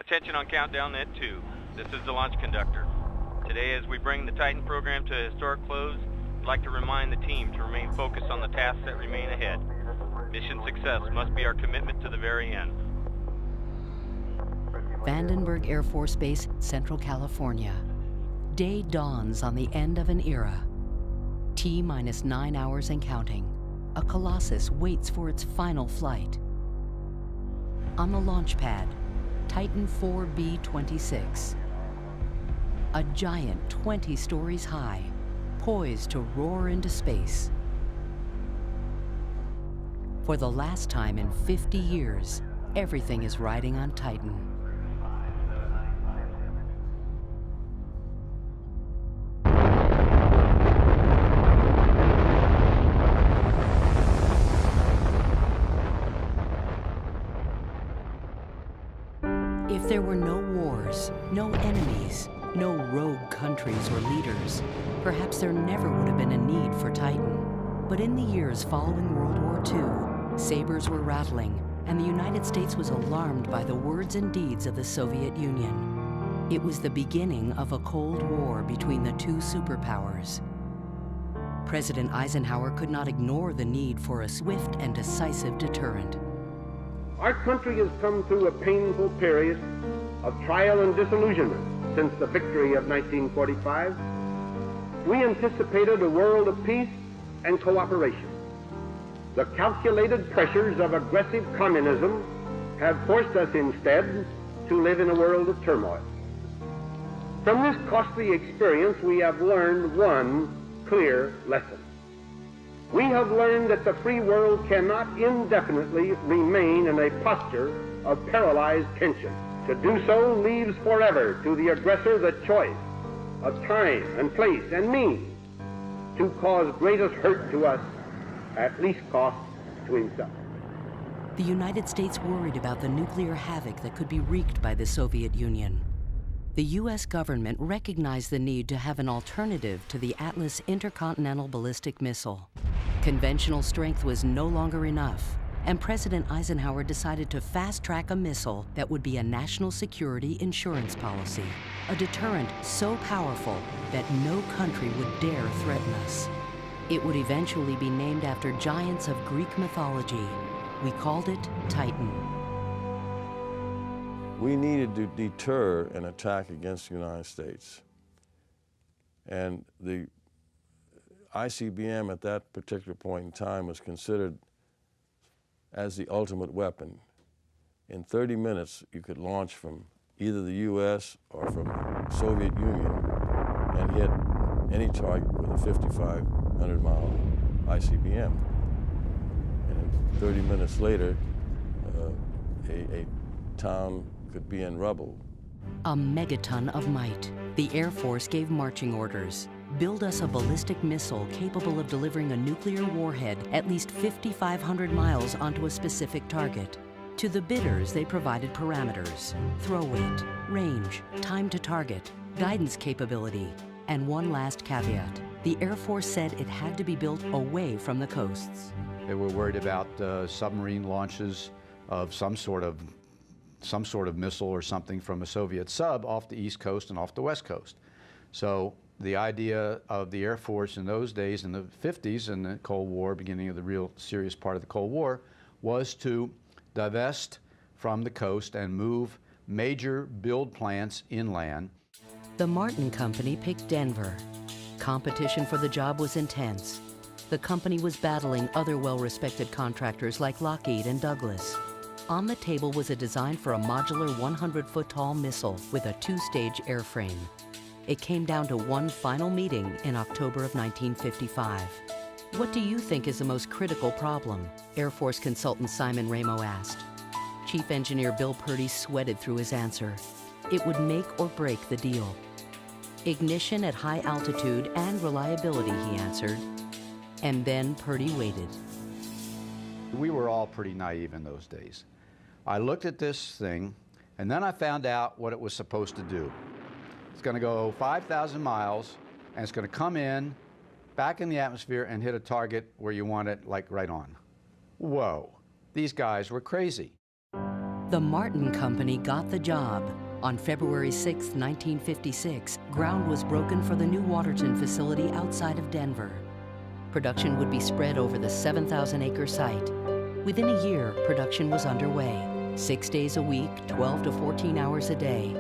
Attention on countdown at 2. This is the launch conductor. Today, as we bring the Titan program to a historic close, I'd like to remind the team to remain focused on the tasks that remain ahead. Mission success must be our commitment to the very end. Vandenberg Air Force Base, Central California. Day dawns on the end of an era. T-minus 9 hours and counting. A Colossus waits for its final flight. On the launch pad, Titan 4B-26. A giant 20 stories high, poised to roar into space. For the last time in 50 years, everything is riding on Titan. If there were no wars, no enemies, no rogue countries or leaders, perhaps there never would have been a need for Titan. But in the years following World War II, sabers were rattling, and the United States was alarmed by the words and deeds of the Soviet Union. It was the beginning of a Cold War between the two superpowers. President Eisenhower could not ignore the need for a swift and decisive deterrent. Our country has come through a painful period of trial and disillusionment since the victory of 1945. We anticipated a world of peace and cooperation. The calculated pressures of aggressive communism have forced us instead to live in a world of turmoil. From this costly experience, we have learned one clear lesson. We have learned that the free world cannot indefinitely remain in a posture of paralyzed tension. To do so leaves forever to the aggressor the choice of time and place and means to cause greatest hurt to us, at least cost to himself. The United States worried about the nuclear havoc that could be wreaked by the Soviet Union. The U.S. government recognized the need to have an alternative to the Atlas intercontinental ballistic missile. Conventional strength was no longer enough, and President Eisenhower decided to fast-track a missile that would be a national security insurance policy, a deterrent so powerful that no country would dare threaten us. It would eventually be named after giants of Greek mythology. We called it Titan. We needed to deter an attack against the United States. And the ICBM at that particular point in time was considered as the ultimate weapon. In 30 minutes, you could launch from either the US or from the Soviet Union and hit any target with a 5,500-mile ICBM. And 30 minutes later, a town could be in rubble. A megaton of might. The Air Force gave marching orders. Build us a ballistic missile capable of delivering a nuclear warhead at least 5,500 miles onto a specific target. To the bidders, they provided parameters: throw weight, range, time to target, guidance capability, and one last caveat. The Air Force said it had to be built away from the coasts. They were worried about submarine launches of some sort of missile or something from a Soviet sub off the East Coast and off the West Coast. So the idea of the Air Force in those days, in the 50s, in the Cold War, beginning of the real serious part of the Cold War, was to divest from the coast and move major build plants inland. The Martin Company picked Denver. Competition for the job was intense. The company was battling other well-respected contractors like Lockheed and Douglas. On the table was a design for a modular 100-foot-tall missile with a two-stage airframe. It came down to one final meeting in October of 1955. What do you think is the most critical problem? Air Force consultant Simon Ramo asked. Chief Engineer Bill Purdy sweated through his answer. It would make or break the deal. Ignition at high altitude and reliability, he answered. And then Purdy waited. We were all pretty naive in those days. I looked at this thing, and then I found out what it was supposed to do. It's going to go 5,000 miles, and it's going to come in, back in the atmosphere, and hit a target where you want it, like right on. Whoa, these guys were crazy. The Martin Company got the job. On February 6, 1956, ground was broken for the new Waterton facility outside of Denver. Production would be spread over the 7,000-acre site. Within a year, production was underway. 6 days a week, 12 to 14 hours a day.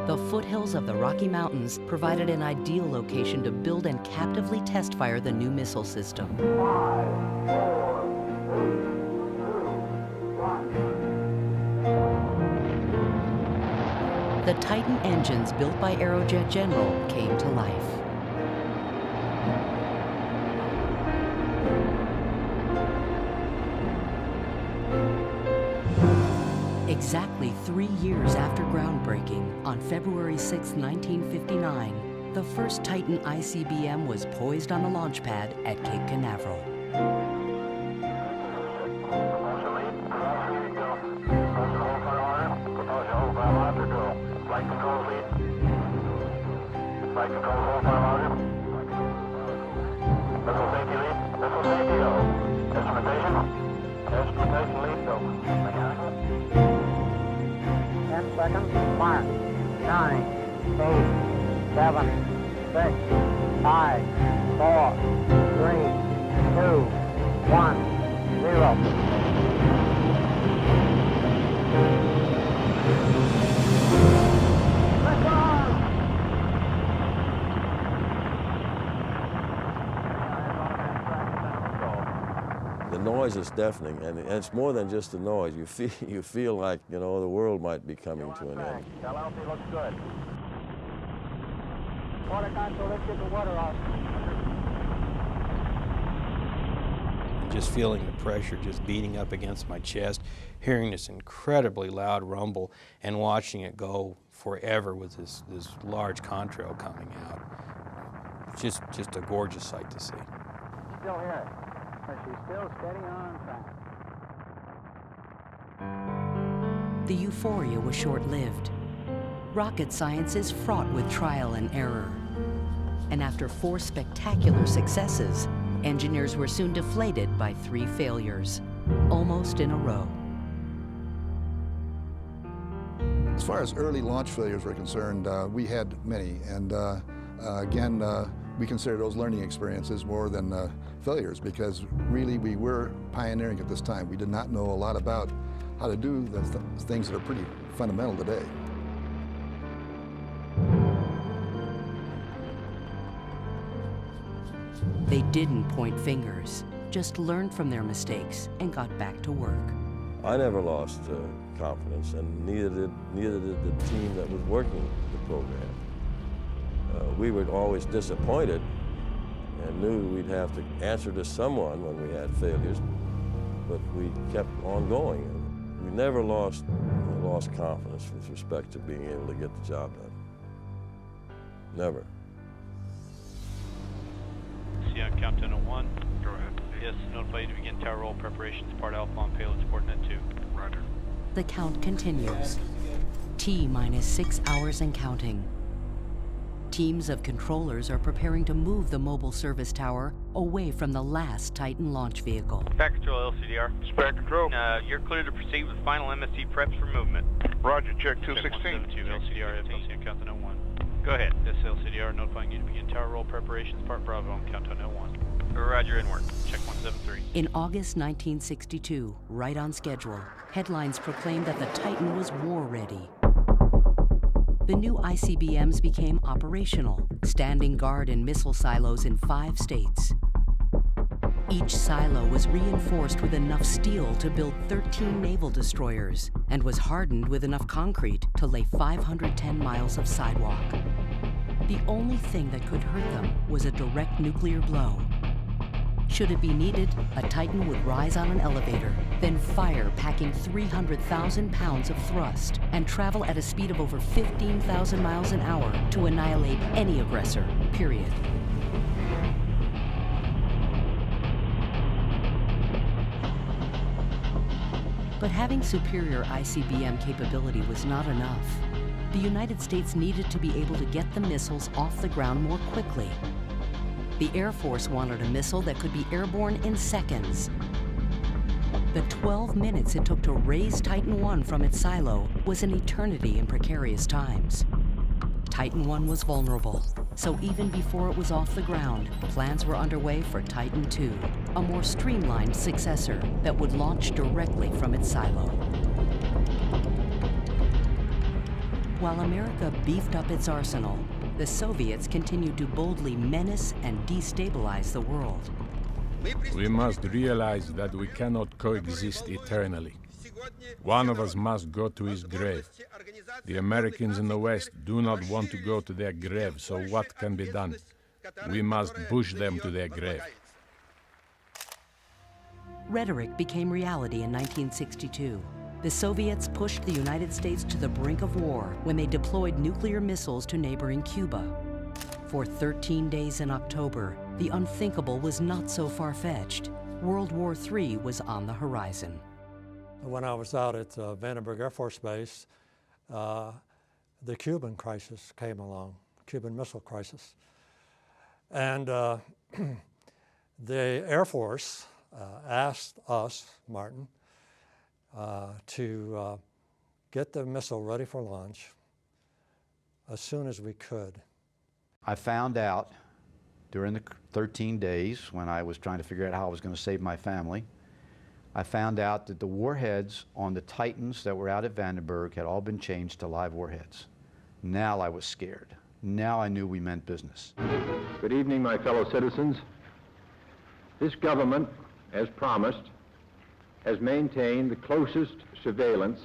The foothills of the Rocky Mountains provided an ideal location to build and captively test-fire the new missile system. 5, 4, 3, 2, 1. The Titan engines built by Aerojet General came to life. Exactly 3 years after groundbreaking, on February 6, 1959, the first Titan ICBM was poised on the launch pad at Cape Canaveral. Seconds. 1, 9, 8, 7, 6, 5, 4, 3, 2, 1, 0. The noise is deafening, and it's more than just the noise. You feel like, you know, the world might be coming to an end. LLC looks good. Water console, let's get the water off. Just feeling the pressure just beating up against my chest, hearing this incredibly loud rumble, and watching it go forever with this large contrail coming out. Just a gorgeous sight to see. Still here. But she's still steady on track. The euphoria was short-lived. Rocket science is fraught with trial and error. And after 4 spectacular successes, engineers were soon deflated by 3 failures, almost in a row. As far as early launch failures were concerned, we had many, and again, we consider those learning experiences more than failures, because really we were pioneering at this time. We did not know a lot about how to do the things that are pretty fundamental today. They didn't point fingers, just learned from their mistakes and got back to work. I never lost confidence, and neither did the team that was working the program. We were always disappointed and knew we'd have to answer to someone when we had failures, but we kept on going. And we never lost confidence with respect to being able to get the job done. Never. See on countdown of 1. Go ahead. Yes, notify you to begin tower roll preparations, part Alpha on payload coordinate 2. Roger. The count continues. T-minus 6 hours and counting. Teams of controllers are preparing to move the mobile service tower away from the last Titan launch vehicle. Spec Control LCDR. Spec Control. You're clear to proceed with final MST preps for movement. Roger, check 216. 172 LCDR, FLC on countdown of 1. Go ahead. This LCDR notifying you to begin tower roll preparations, part Bravo on countdown of 1. Roger, in work. Check 173. In August 1962, right on schedule, headlines proclaimed that the Titan was war-ready. The new ICBMs became operational, standing guard in missile silos in 5 states. Each silo was reinforced with enough steel to build 13 naval destroyers and was hardened with enough concrete to lay 510 miles of sidewalk. The only thing that could hurt them was a direct nuclear blow. Should it be needed, a Titan would rise on an elevator, then fire packing 300,000 pounds of thrust and travel at a speed of over 15,000 miles an hour to annihilate any aggressor, period. But having superior ICBM capability was not enough. The United States needed to be able to get the missiles off the ground more quickly. The Air Force wanted a missile that could be airborne in seconds. The 12 minutes it took to raise Titan I from its silo was an eternity in precarious times. Titan I was vulnerable, so even before it was off the ground, plans were underway for Titan II, a more streamlined successor that would launch directly from its silo. While America beefed up its arsenal, the Soviets continued to boldly menace and destabilize the world. We must realize that we cannot coexist eternally. One of us must go to his grave. The Americans in the West do not want to go to their grave, so what can be done? We must push them to their grave. Rhetoric became reality in 1962. The Soviets pushed the United States to the brink of war when they deployed nuclear missiles to neighboring Cuba. For 13 days in October, the unthinkable was not so far-fetched. World War III was on the horizon. When I was out at Vandenberg Air Force Base, the Cuban crisis came along, Cuban Missile Crisis. And the Air Force asked us, Martin, to get the missile ready for launch as soon as we could. I found out during the 13 days when I was trying to figure out how I was going to save my family, I found out that the warheads on the Titans that were out at Vandenberg had all been changed to live warheads. Now I was scared. Now I knew we meant business. Good evening, my fellow citizens. This government, as promised, has maintained the closest surveillance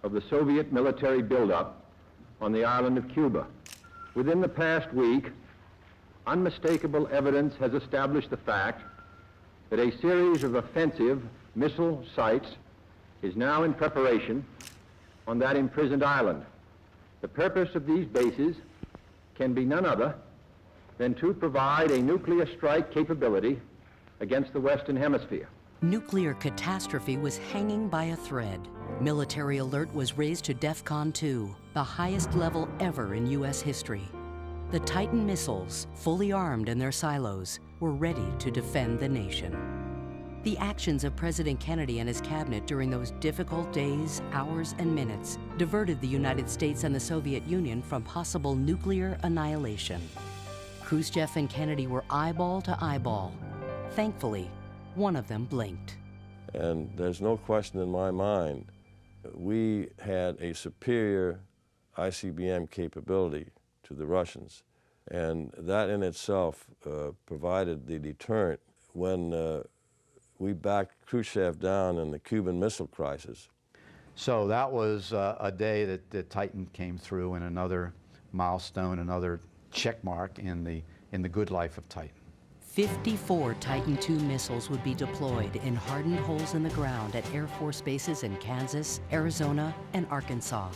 of the Soviet military buildup on the island of Cuba. Within the past week, unmistakable evidence has established the fact that a series of offensive missile sites is now in preparation on that imprisoned island. The purpose of these bases can be none other than to provide a nuclear strike capability against the Western Hemisphere. Nuclear catastrophe was hanging by a thread. Military alert was raised to DEFCON 2, the highest level ever in U.S. history. The Titan missiles, fully armed in their silos, were ready to defend the nation. The actions of President Kennedy and his cabinet during those difficult days, hours, and minutes diverted the United States and the Soviet Union from possible nuclear annihilation. Khrushchev and Kennedy were eyeball to eyeball. Thankfully, one of them blinked. And there's no question in my mind, we had a superior ICBM capability to the Russians. And that in itself provided the deterrent when we backed Khrushchev down in the Cuban Missile Crisis. So that was a day that the Titan came through, and another milestone, another check mark in the good life of Titan. 54 Titan II missiles would be deployed in hardened holes in the ground at Air Force bases in Kansas, Arizona, and Arkansas.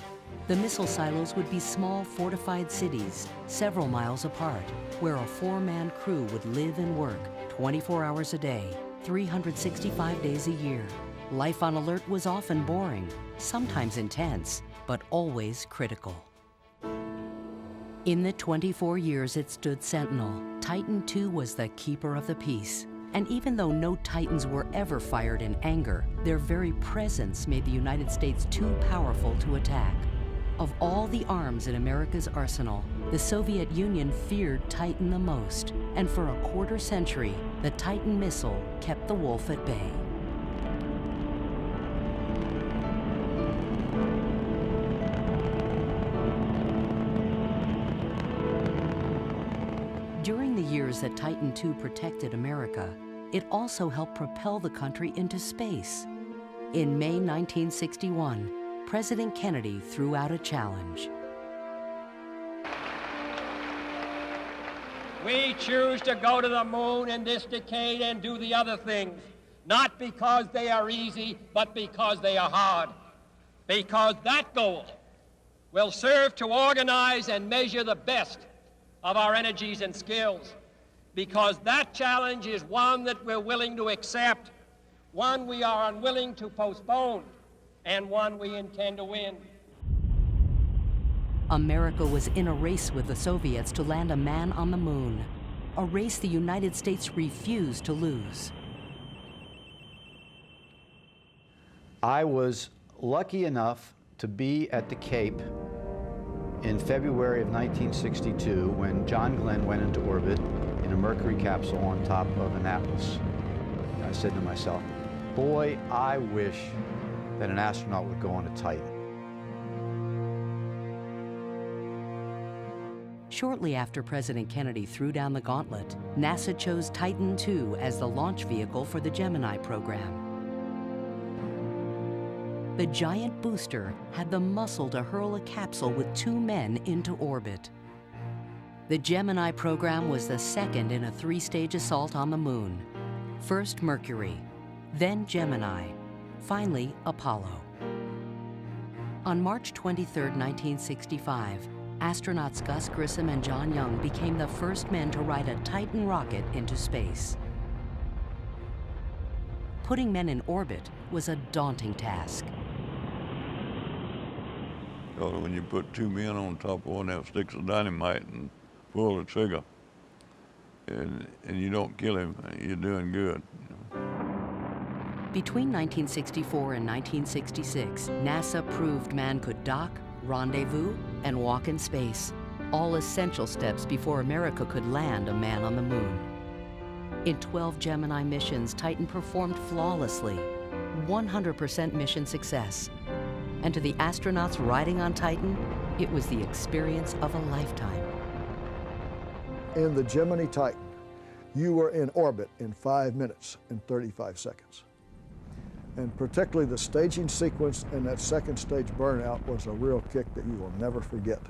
The missile silos would be small fortified cities several miles apart, where a 4-man crew would live and work 24 hours a day, 365 days a year. Life on alert was often boring, sometimes intense, but always critical. In the 24 years it stood sentinel, Titan II was the keeper of the peace. And even though no Titans were ever fired in anger, their very presence made the United States too powerful to attack. Of all the arms in America's arsenal, the Soviet Union feared Titan the most, and for a quarter century, the Titan missile kept the wolf at bay. During the years that Titan II protected America, it also helped propel the country into space. In May 1961, President Kennedy threw out a challenge. We choose to go to the moon in this decade and do the other things, not because they are easy, but because they are hard. Because that goal will serve to organize and measure the best of our energies and skills. Because that challenge is one that we're willing to accept, one we are unwilling to postpone, and one we intend to win. America was in a race with the Soviets to land a man on the moon, a race the United States refused to lose. I was lucky enough to be at the Cape in February of 1962 when John Glenn went into orbit in a Mercury capsule on top of Annapolis. I said to myself, boy, I wish that an astronaut would go on a Titan. Shortly after President Kennedy threw down the gauntlet, NASA chose Titan II as the launch vehicle for the Gemini program. The giant booster had the muscle to hurl a capsule with 2 men into orbit. The Gemini program was the second in a 3-stage assault on the moon. First Mercury, then Gemini, finally Apollo. On March 23, 1965, astronauts Gus Grissom and John Young became the first men to ride a Titan rocket into space. Putting men in orbit was a daunting task. Because when you put 2 men on top of one that sticks of dynamite and pull the trigger, and you don't kill him, you're doing good. Between 1964 and 1966, NASA proved man could dock, rendezvous, and walk in space, all essential steps before America could land a man on the moon. In 12 Gemini missions, Titan performed flawlessly, 100% mission success. And to the astronauts riding on Titan, it was the experience of a lifetime. In the Gemini Titan, you were in orbit in 5 minutes and 35 seconds. And particularly the staging sequence and that second stage burnout was a real kick that you will never forget.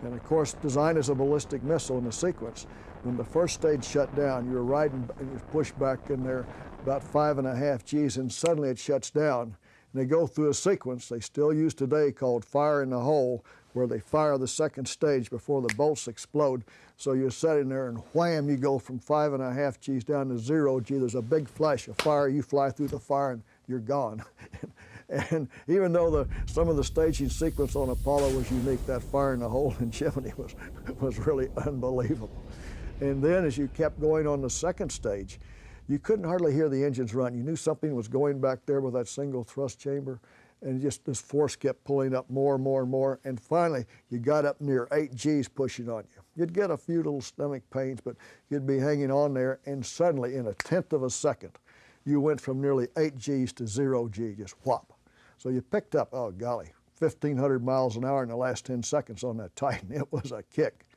And of course, designed as a ballistic missile in the sequence, when the first stage shut down, you were riding and you pushed back in there about 5.5 Gs, and suddenly it shuts down. And they go through a sequence they still use today called fire in the hole, where they fire the second stage before the bolts explode. So you're sitting there and wham, you go from 5.5 Gs down to 0 G. There's a big flash of fire, you fly through the fire and you're gone. And even though some of the staging sequence on Apollo was unique, that fire in the hole in Gemini was really unbelievable. And then as you kept going on the second stage, you couldn't hardly hear the engines run. You knew something was going back there with that single thrust chamber, and just this force kept pulling up more and more and more, and finally you got up near 8 Gs pushing on you. You'd get a few little stomach pains, but you'd be hanging on there, and suddenly in 1/10 of a second, you went from nearly 8 Gs to 0 G, just whop. So you picked up, oh golly, 1,500 miles an hour in the last 10 seconds on that Titan. It was a kick.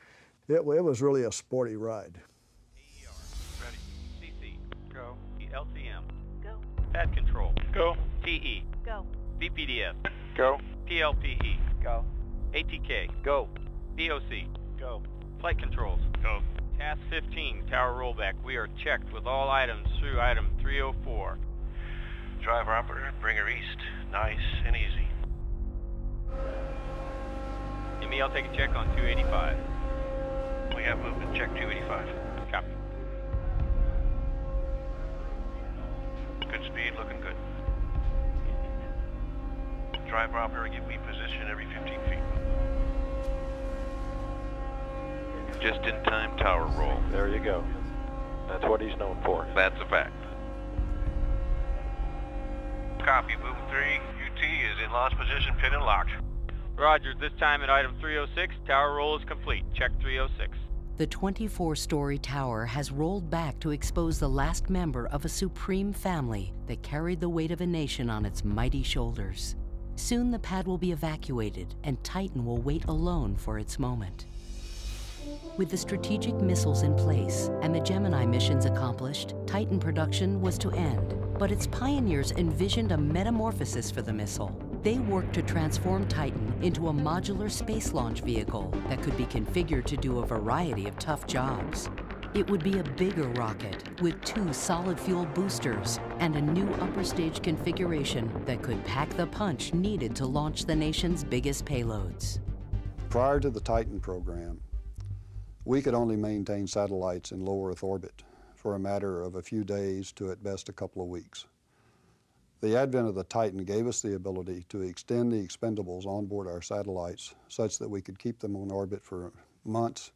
It was really a sporty ride. Go. LCM. Go. Pad control. Go. TE. Go. VPDS. Go. PLPE. Go. ATK. Go. BOC. Go. Flight controls. Go. Task 15, tower rollback. We are checked with all items through item 304. Driver operator, bring her east. Nice and easy. Me, I'll take a check on 285. We have movement. Check 285. Copy. Good speed, looking good. Driver operator, give me position every 15 feet. Just in time tower roll. There you go. That's what he's known for. That's a fact. Copy, boom 3. UT is in launch position, pin and locked. Roger, this time at item 306, tower roll is complete. Check 306. The 24-story tower has rolled back to expose the last member of a supreme family that carried the weight of a nation on its mighty shoulders. Soon the pad will be evacuated and Titan will wait alone for its moment. With the strategic missiles in place and the Gemini missions accomplished, Titan production was to end. But its pioneers envisioned a metamorphosis for the missile. They worked to transform Titan into a modular space launch vehicle that could be configured to do a variety of tough jobs. It would be a bigger rocket with 2 solid fuel boosters and a new upper stage configuration that could pack the punch needed to launch the nation's biggest payloads. Prior to the Titan program, we could only maintain satellites in low Earth orbit for a matter of a few days to at best a couple of weeks. The advent of the Titan gave us the ability to extend the expendables on board our satellites such that we could keep them on orbit for months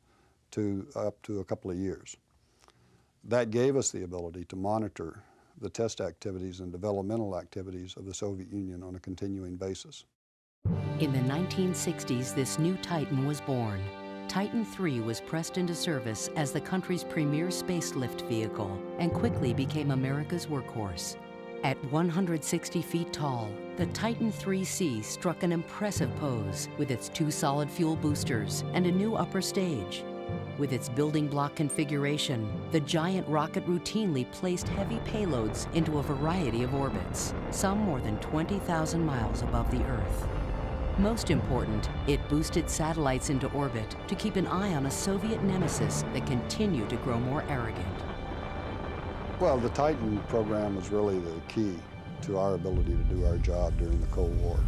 to up to a couple of years. That gave us the ability to monitor the test activities and developmental activities of the Soviet Union on a continuing basis. In the 1960s, this new Titan was born. Titan III was pressed into service as the country's premier spacelift vehicle and quickly became America's workhorse. At 160 feet tall, the Titan IIIC struck an impressive pose with its 2 solid fuel boosters and a new upper stage. With its building block configuration, the giant rocket routinely placed heavy payloads into a variety of orbits, some more than 20,000 miles above the Earth. Most important, it boosted satellites into orbit to keep an eye on a Soviet nemesis that continued to grow more arrogant. Well, the Titan program was really the key to our ability to do our job during the Cold War.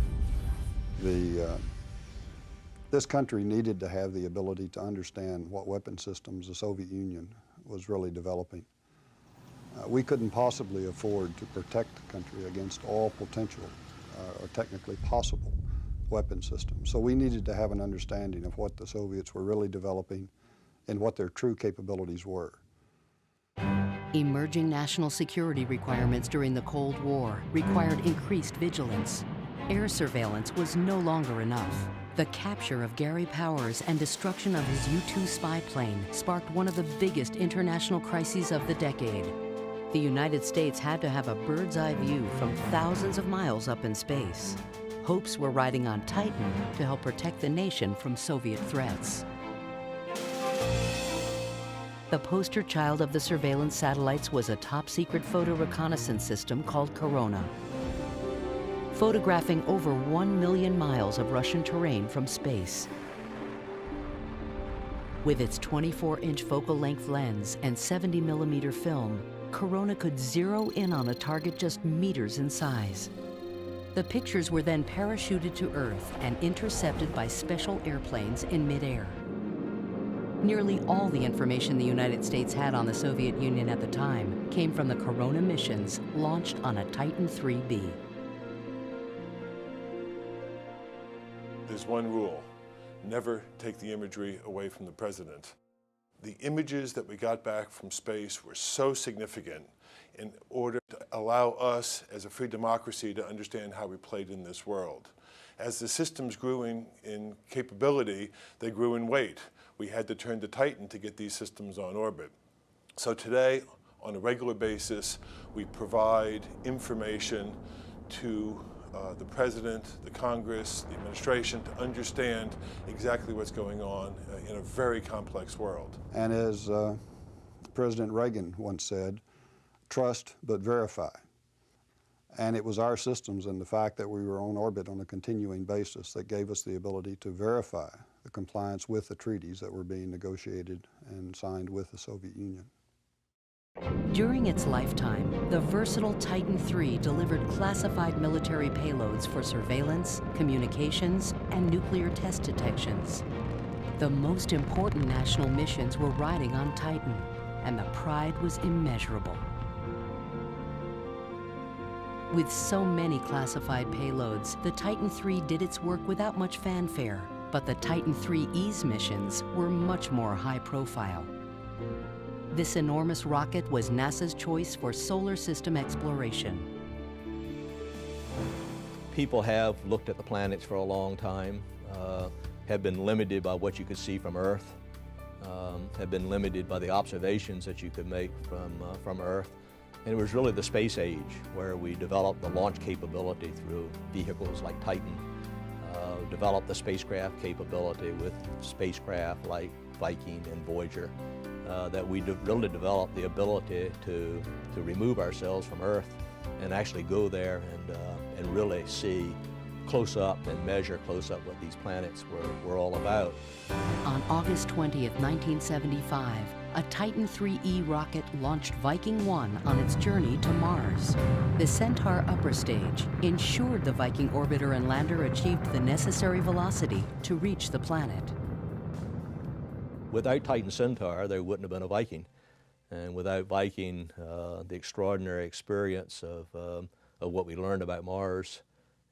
This country needed to have the ability to understand what weapon systems the Soviet Union was really developing. We couldn't possibly afford to protect the country against all potential or technically possible weapon systems. So we needed to have an understanding of what the Soviets were really developing and what their true capabilities were. Emerging national security requirements during the Cold War required increased vigilance. Air surveillance was no longer enough. The capture of Gary Powers and destruction of his U-2 spy plane sparked one of the biggest international crises of the decade. The United States had to have a bird's-eye view from thousands of miles up in space. Hopes were riding on Titan to help protect the nation from Soviet threats. The poster child of the surveillance satellites was a top-secret photo reconnaissance system called Corona, photographing over 1 million miles of Russian terrain from space. With its 24-inch focal length lens and 70mm film, Corona could zero in on a target just meters in size. The pictures were then parachuted to Earth and intercepted by special airplanes in midair. Nearly all the information the United States had on the Soviet Union at the time came from the Corona missions launched on a Titan IIIB. There's one rule: never take the imagery away from the president. The images that we got back from space were so significant in order to allow us as a free democracy to understand how we played in this world. As the systems grew in capability, they grew in weight. We had to turn to Titan to get these systems on orbit. So today, on a regular basis, we provide information to the President, the Congress, the administration to understand exactly what's going on in a very complex world. And as President Reagan once said, trust but verify. And it was our systems and the fact that we were on orbit on a continuing basis that gave us the ability to verify the compliance with the treaties that were being negotiated and signed with the Soviet Union. During its lifetime, the versatile Titan III delivered classified military payloads for surveillance, communications, and nuclear test detections. The most important national missions were riding on Titan, and the pride was immeasurable. With so many classified payloads, the Titan III did its work without much fanfare, but the Titan III's missions were much more high profile. This enormous rocket was NASA's choice for solar system exploration. People have looked at the planets for a long time, have been limited by what you could see from Earth, have been limited by the observations that you could make from Earth. And it was really the space age where we developed the launch capability through vehicles like Titan, developed the spacecraft capability with spacecraft like Viking and Voyager, that we really developed the ability to remove ourselves from Earth and actually go there and really see close up and measure close up what these planets were all about. On August 20th, 1975, a Titan IIIe rocket launched Viking 1 on its journey to Mars. The Centaur upper stage ensured the Viking orbiter and lander achieved the necessary velocity to reach the planet. Without Titan Centaur, there wouldn't have been a Viking. And without Viking, the extraordinary experience of what we learned about Mars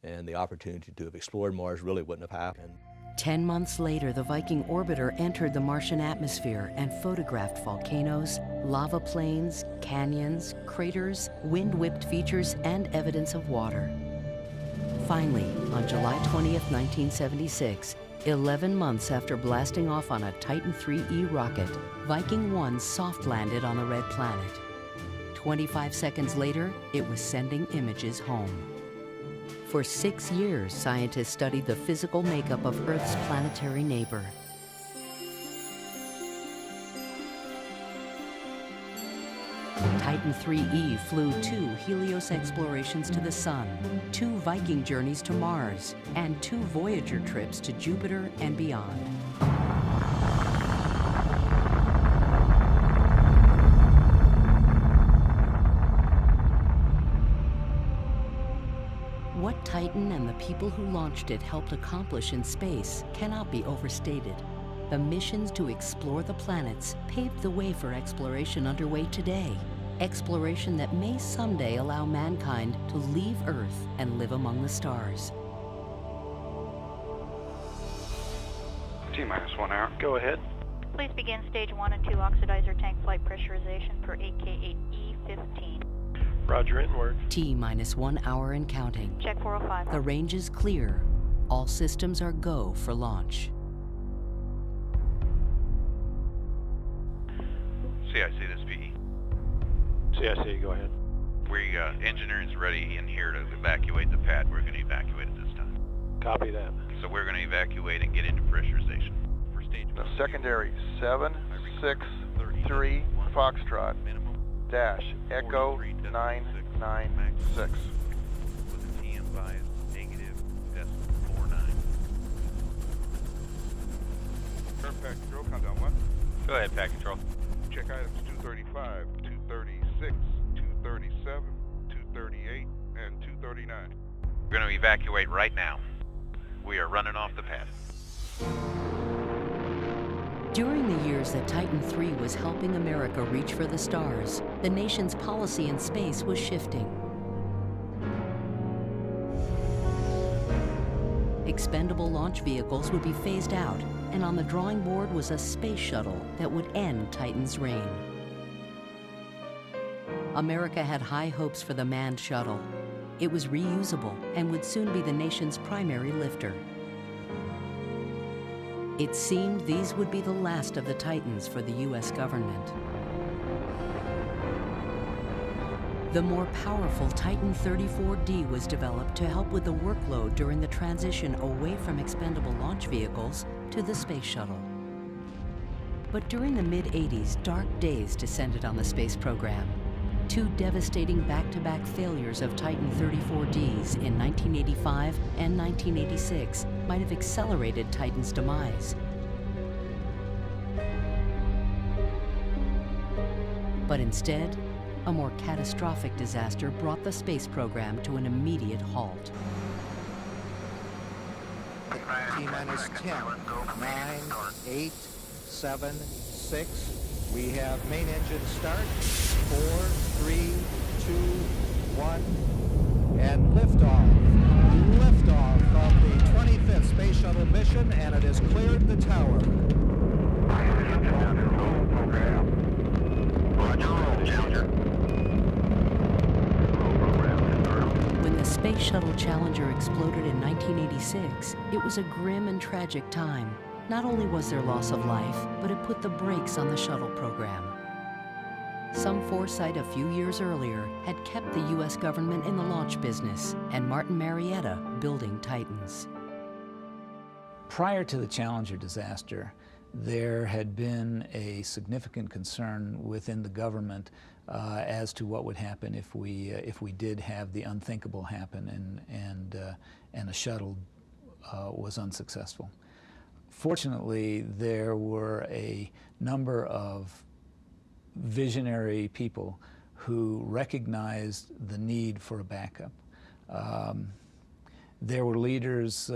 and the opportunity to have explored Mars really wouldn't have happened. 10 months later, the Viking orbiter entered the Martian atmosphere and photographed volcanoes, lava plains, canyons, craters, wind-whipped features, and evidence of water. Finally, on July 20th, 1976, 11 months after blasting off on a Titan IIIe rocket, Viking 1 soft-landed on the red planet. 25 seconds later, it was sending images home. For 6 years, scientists studied the physical makeup of Earth's planetary neighbor. Titan IIIe flew 2 Helios explorations to the Sun, 2 Viking journeys to Mars, and 2 Voyager trips to Jupiter and beyond. What Titan and the people who launched it helped accomplish in space cannot be overstated. The missions to explore the planets paved the way for exploration underway today. Exploration that may someday allow mankind to leave Earth and live among the stars. T-minus 1 hour. Go ahead. Please begin stage 1 and 2 oxidizer tank flight pressurization for AK-8E-15. Roger, written word. T-1 hour and counting. Check 405. The range is clear. All systems are go for launch. CIC, this is PE. CIC, go ahead. We, engineering's ready in here to evacuate the pad. We're going to evacuate it this time. Copy that. So we're going to evacuate and get into pressurization. For stage the secondary 763 Foxtrot dash Echo 996. With a TM bias -49. Current pack control, countdown 1. Go ahead, pack control. Check items 235, 236, 237, 238, and 239. We're going to evacuate right now. We are running off the pad. During the years that Titan III was helping America reach for the stars, the nation's policy in space was shifting. Expendable launch vehicles would be phased out, and on the drawing board was a space shuttle that would end Titan's reign. America had high hopes for the manned shuttle. It was reusable and would soon be the nation's primary lifter. It seemed these would be the last of the Titans for the U.S. government. The more powerful Titan 34D was developed to help with the workload during the transition away from expendable launch vehicles to the space shuttle. But during the mid-'80s, dark days descended on the space program. 2 devastating back-to-back failures of Titan 34Ds in 1985 and 1986 might have accelerated Titan's demise. But instead, a more catastrophic disaster brought the space program to an immediate halt. T-minus 10, 9, 8, 7, 6. We have main engine start. 4, 3, 2, 1, and liftoff. Liftoff of the 25th Space Shuttle mission, and it has cleared the tower. When the Space Shuttle Challenger exploded in 1986, it was a grim and tragic time. Not only was there loss of life, but it put the brakes on the shuttle program. Some foresight a few years earlier had kept the U.S. government in the launch business, and Martin Marietta building Titans. Prior to the Challenger disaster, there had been a significant concern within the government as to what would happen if we did have the unthinkable happen and a shuttle was unsuccessful. Fortunately, there were a number of visionary people who recognized the need for a backup. There were leaders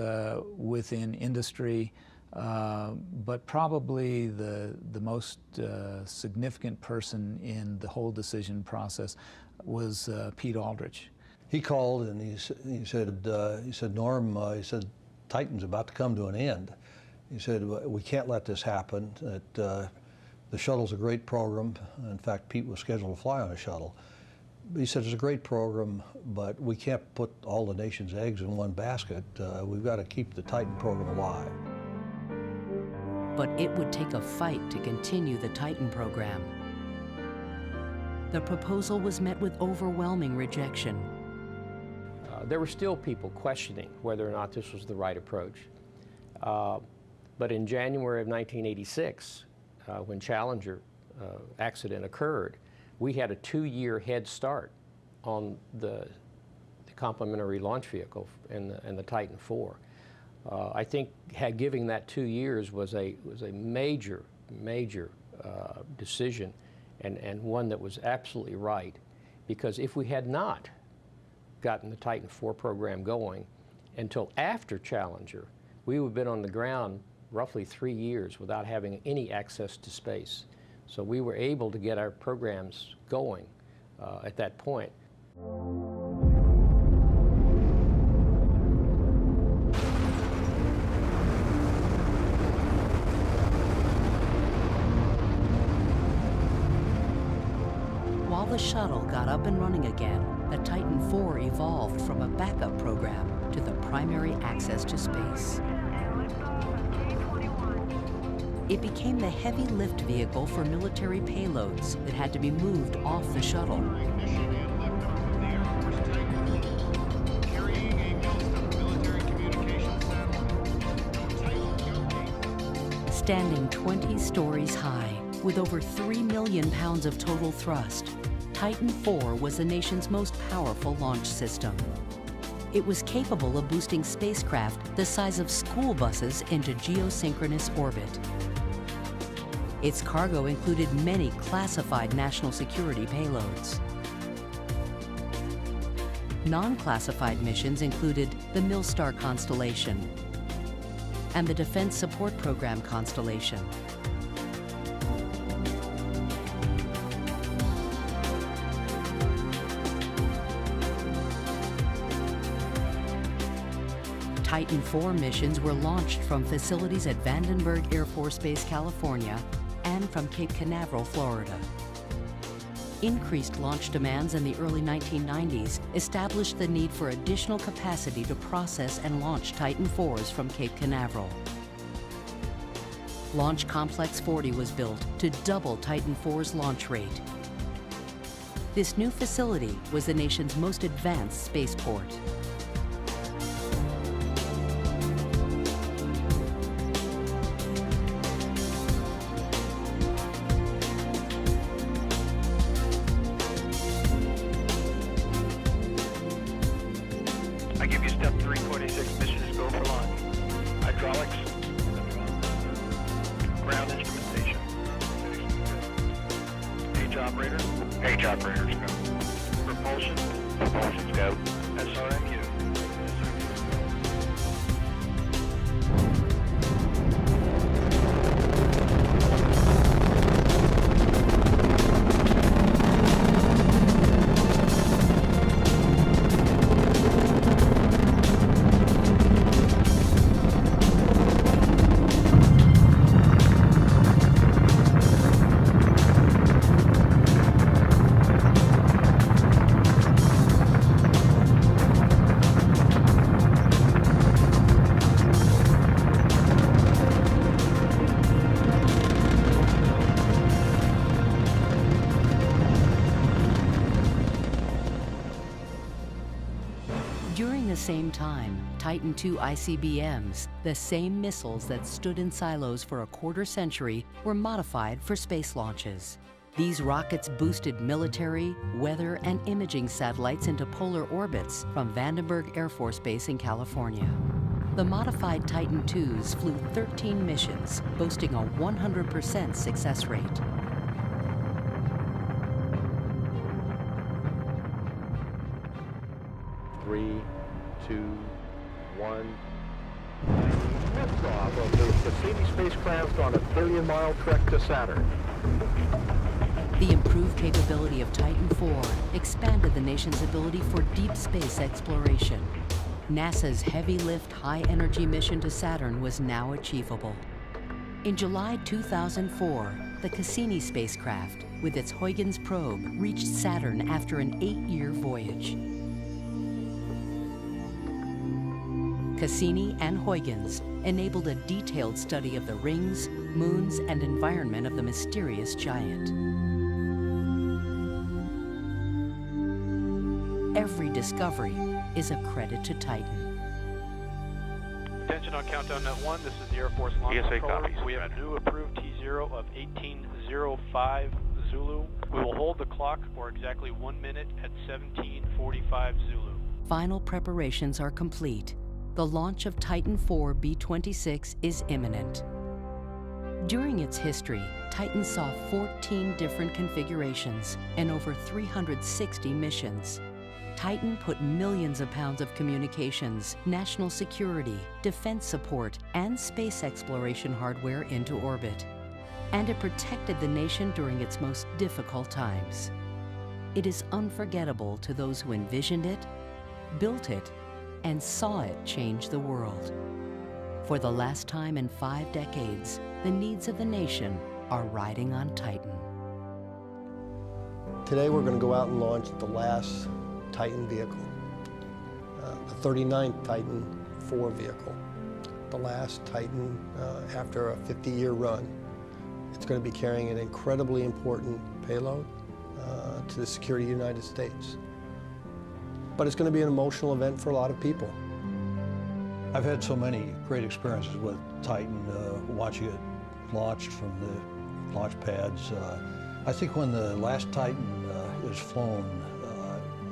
within industry, but probably the most significant person in the whole decision process was Pete Aldrich. He called and he said, Norm, he said, Titan's about to come to an end. He said, we can't let this happen. That the shuttle's a great program. In fact, Pete was scheduled to fly on a shuttle. He said, it's a great program, but we can't put all the nation's eggs in one basket. We've got to keep the Titan program alive. But it would take a fight to continue the Titan program. The proposal was met with overwhelming rejection. There were still people questioning whether or not this was the right approach. But in January of 1986, when Challenger accident occurred, we had a 2-year head start on the complementary launch vehicle and the Titan IV. I think giving that 2 years was a major decision, and one that was absolutely right, because if we had not gotten the Titan IV program going until after Challenger, we would have been on the ground roughly 3 years without having any access to space. So we were able to get our programs going at that point. While the shuttle got up and running again, the Titan IV evolved from a backup program to the primary access to space. It became the heavy lift vehicle for military payloads that had to be moved off the shuttle. Standing 20 stories high, with over 3 million pounds of total thrust, Titan IV was the nation's most powerful launch system. It was capable of boosting spacecraft the size of school buses into geosynchronous orbit. Its cargo included many classified national security payloads. Non-classified missions included the Milstar constellation and the Defense Support Program constellation. Titan IV missions were launched from facilities at Vandenberg Air Force Base, California, and from Cape Canaveral, Florida. Increased launch demands in the early 1990s established the need for additional capacity to process and launch Titan IVs from Cape Canaveral. Launch Complex 40 was built to double Titan IV's launch rate. This new facility was the nation's most advanced spaceport. I give you step 326, mission is go for launch. Hydraulics, ground instrumentation. Page operator. Page operators go. Propulsion. Propulsion's go. SRMU. During the same time, Titan II ICBMs, the same missiles that stood in silos for a quarter century, were modified for space launches. These rockets boosted military, weather, and imaging satellites into polar orbits from Vandenberg Air Force Base in California. The modified Titan IIs flew 13 missions, boasting a 100% success rate. Three, two, one. Liftoff of the Cassini spacecraft on a billion-mile trek to Saturn. The improved capability of Titan IV expanded the nation's ability for deep space exploration. NASA's heavy-lift, high-energy mission to Saturn was now achievable. In July 2004, the Cassini spacecraft, with its Huygens probe, reached Saturn after an 8-year voyage. Cassini and Huygens enabled a detailed study of the rings, moons, and environment of the mysterious giant. Every discovery is a credit to Titan. Attention on countdown net 1, this is the Air Force Launch ESA Controller. copies. We have a new approved T0 of 1805 Zulu. We will hold the clock for exactly 1 minute at 1745 Zulu. Final preparations are complete. The launch of Titan IV B-26 is imminent. During its history, Titan saw 14 different configurations and over 360 missions. Titan put millions of pounds of communications, national security, defense support, and space exploration hardware into orbit. And it protected the nation during its most difficult times. It is unforgettable to those who envisioned it, built it, and saw it change the world. For the last time in 5 decades, the needs of the nation are riding on Titan. Today we're going to go out and launch the last Titan vehicle, the 39th Titan IV vehicle, the last Titan after a 50-year run. It's going to be carrying an incredibly important payload to the security of the United States. But it's going to be an emotional event for a lot of people. I've had so many great experiences with Titan, watching it launched from the launch pads. I think when the last Titan is flown,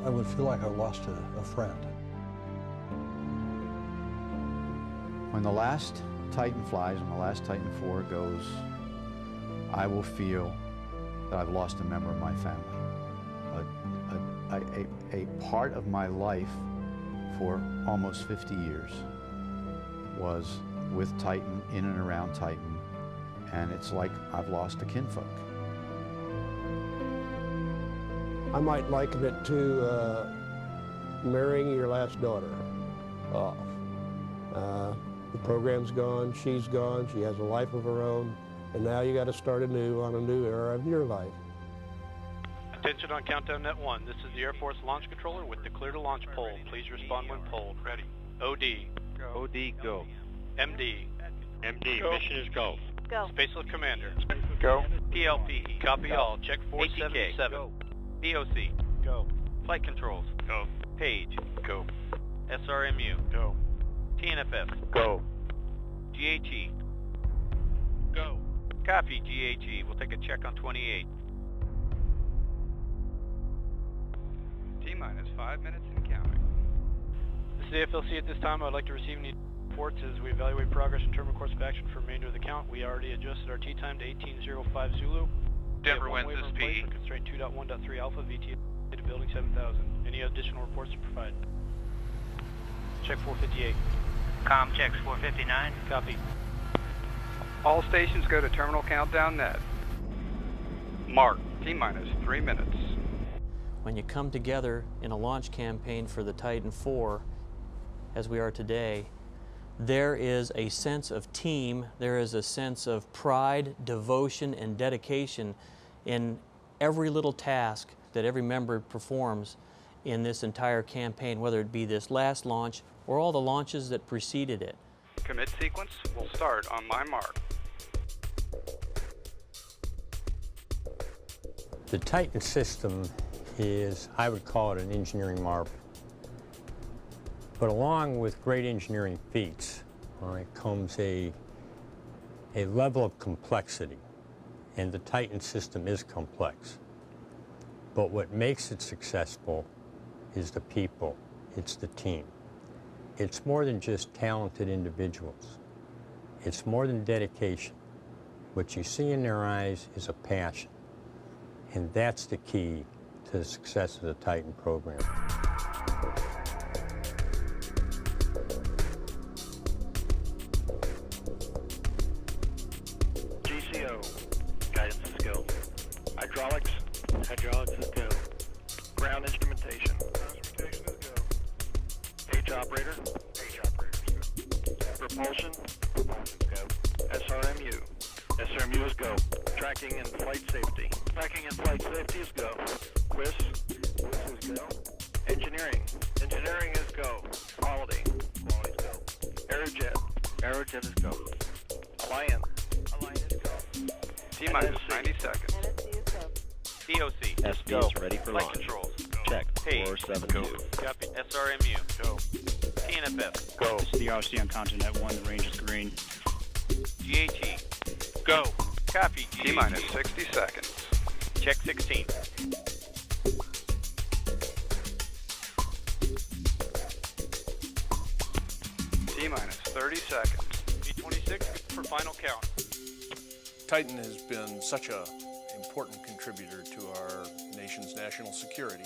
I would feel like I lost a friend. When the last Titan flies, when the last Titan IV goes, I will feel that I've lost a member of my family. A part of my life for almost 50 years was with Titan, in and around Titan, and it's like I've lost a kinfolk. I might liken it to marrying your last daughter off. The program's gone, she's gone, she has a life of her own, and now you got to start anew on a new era of your life. Attention on countdown net 1, this is the Air Force Launch Controller with the clear to launch poll. Please respond when polled. Ready. OD. Go. OD, go. MD. MD, Go. mission is go. Go. Spaceless Commander. Go. PLP. Copy Go. all. Check 477. Go. POC. Go. Flight controls. Go. Page. Go. SRMU. Go. TNFF. Go. GHE. Go. Copy, GHE. We'll take a check on 28. T-minus 5 minutes and counting. This is the AFLC at this time. I'd like to receive any reports as we evaluate progress in term of course of action for remainder of the count. We already adjusted our T time to 1805 Zulu. Denver wins this P. For constraint 2.1.3 Alpha, VTA to building 7000. Any additional reports to provide? Check 458. Com checks 459. Copy. All stations go to terminal countdown net. Mark, T-minus 3 minutes. When you come together in a launch campaign for the Titan IV, as we are today, there is a sense of team, there is a sense of pride, devotion, and dedication in every little task that every member performs in this entire campaign, whether it be this last launch or all the launches that preceded it. Commit sequence will start on my mark. The Titan system is, I would call it an engineering marvel. But along with great engineering feats, comes a level of complexity. And the Titan system is complex. But what makes it successful is the people, it's the team. It's more than just talented individuals. It's more than dedication. What you see in their eyes is a passion. And that's the key to the success of the Titan program. GCO, guidance is go. Hydraulics is go. Ground instrumentation. Instrumentation is go. operator. Page operator. Propulsion. Propulsion, go. SRMU. SRMU is go. Tracking and flight safety. Tracking and flight safety is go. WIS. WIS is go. Engineering. Engineering is go. Quality. Quality is go. Aerojet. Aerojet is go. Alliance. Alliance is go. T-minus 90 seconds. DOC. SV is ready for Flight launch. controls. Check. Page. 472. Copy. SRMU. Go. TNFS. Go. This is the RC on Continent 1. The range is green. GAT. Go. Copy. GAT. T-minus 60 seconds. Check 16. T-minus 30 seconds. V26 for final count. Titan has been such an important contributor to our nation's national security,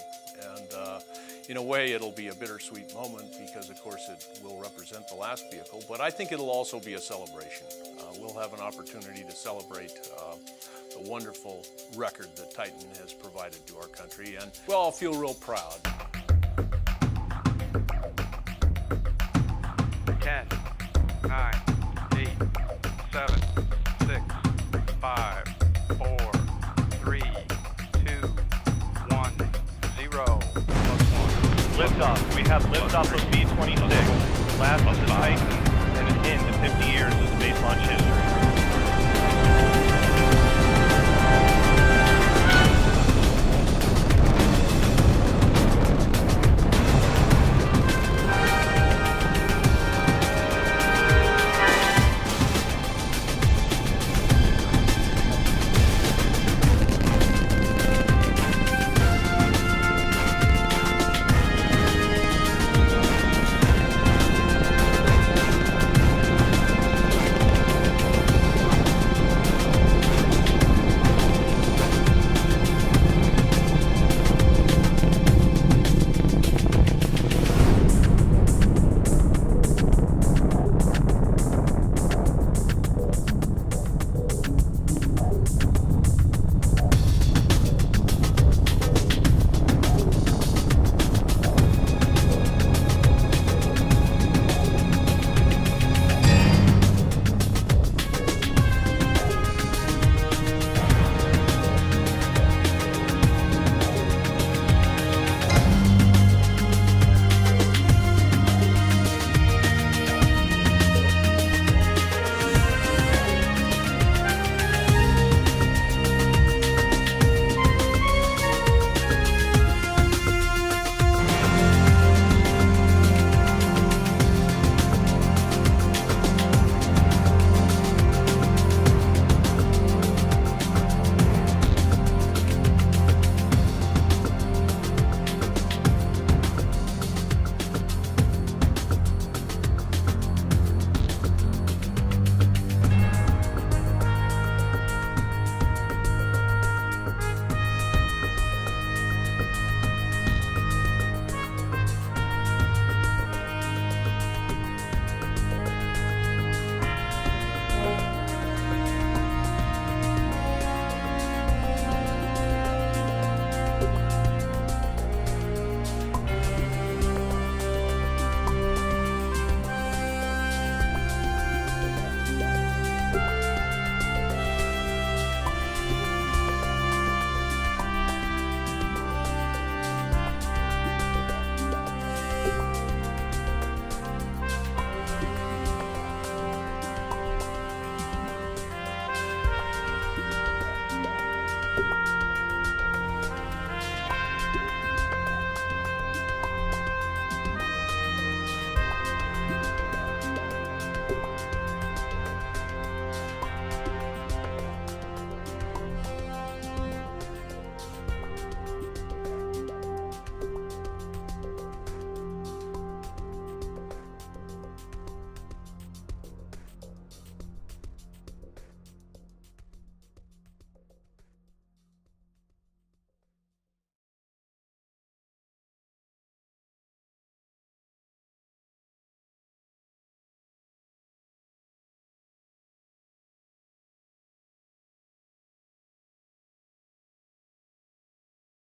and in a way it'll be a bittersweet moment because of course it will represent the last vehicle, but I think it'll also be a celebration. We'll have an opportunity to celebrate the wonderful record that Titan has provided to our country, and we'll all feel real proud. 10, 9, 8, 7, 6, 5, 4, 3, 2, 1, 0. Liftoff. We have liftoff of V-26. Last of the Titan and an end to 50 years of space launch history.